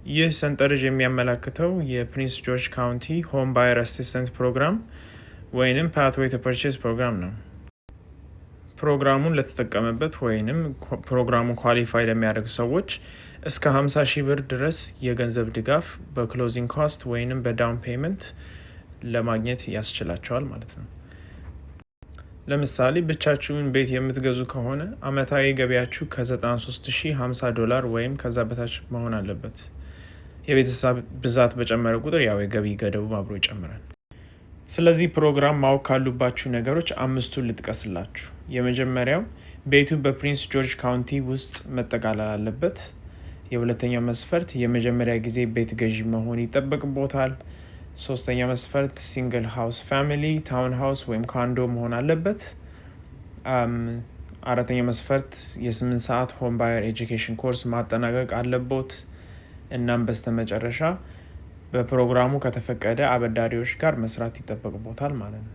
ይህ ሰንጠረዥ የሚያመላክተው የፕሪንስ ጆርጅ ካውንቲ ሆም ባየር አሲስተንት ፕሮግራም ወይንም ፓትዌይ ቱ ፐርቼዝ ፕሮግራም ነው። ፕሮግራሙን ለተጠቀመበት ወይንም ፕሮግራሙን ኳሊፋይ ለሚያደርጉ ሰዎች እስከ 50,000 ብር ድረስ የገንዘብ ድጋፍ በክሎዚንግ ኮስት ወይንም በዳውን ፔመንት ለማግኘት ያስችላቸዋል ማለት ነው። ለምሳሌ ብቻችሁን ቤት የምትገዙ ከሆነ አመታዊ ገቢያችሁ $93,050 ወይም ከዛ በታች መሆን አለበት። የቤተሰብ ብዛት በጨመረ ቁጥር ያው የገቢ ገደቡ አብሮ ይጨምራል። ስለዚህ ፕሮግራም ማወቅ ካሉባችሁ ነገሮች 5ቱን ልጥቀስላችሁ። የመጀመሪያው ቤቱ በፕሪንስ ጆርጅ ካውንቲ ውስጥ መጠቃለል አለበት። የሁለተኛው መስፈርት የመጀመሪያ ጊዜ ቤት ገዢ መሆን ይጠበቅቦታል። ሶስተኛ መስፈርት ሲንግል ሃውስ ፋሚሊ፣ ታውን ሃውስ ወይም ካንዶ መሆን አለበት። አራተኛ መስፈርት የ8 ሰዓት ሆም ባየር ኤጁኬሽን ኮርስ ማጠናቀቅ አለቦት። እናም በስተመጨረሻ በፕሮግራሙ ከተፈቀደ አበዳሪዎች ጋር መስራት ይጠበቅቦታል ማለት ነው።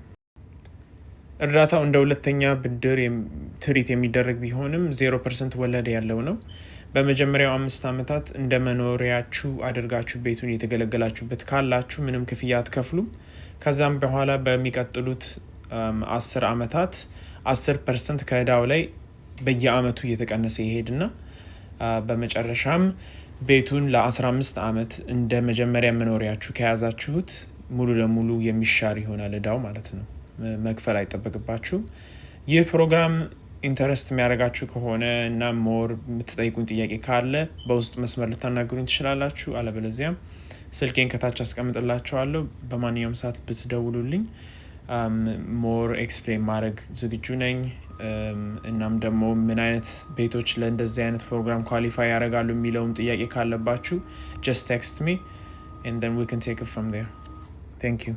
እርዳታው እንደ ሁለተኛ ብድር ትሪት የሚደረግ ቢሆንም 0% ወለድ ያለው ነው። በመጀመሪያው 5 ዓመታት እንደ መኖሪያችሁ አድርጋችሁ ቤቱን የተገለገላችሁበት ካላችሁ ምንም ክፍያ አትከፍሉም። ከዛም በኋላ በሚቀጥሉት 10 ዓመታት 10% ከዕዳው ላይ በየአመቱ እየተቀነሰ ይሄድና በመጨረሻም ቤቱን ለ15 ዓመት እንደ መጀመሪያ መኖሪያችሁ ከያዛችሁት ሙሉ ለሙሉ የሚሻር ይሆናል ዕዳው ማለት ነው። መክፈል አይጠበቅባችሁ። ይህ ፕሮግራም ኢንተረስት የሚያደርጋችሁ ከሆነ እና ሞር የምትጠይቁን ጥያቄ ካለ በውስጥ መስመር ልታናግሩኝ ትችላላችሁ። አለበለዚያም ስልኬን ከታች አስቀምጥላችኋለሁ። በማንኛውም ሰዓት ብትደውሉልኝ ሞር ኤክስፕሌን ማድረግ ዝግጁ ነኝ። እናም ደግሞ ምን አይነት ቤቶች ለእንደዚህ አይነት ፕሮግራም ኳሊፋይ ያደርጋሉ የሚለውም ጥያቄ ካለባችሁ just text me and then we can take it from there. Thank you.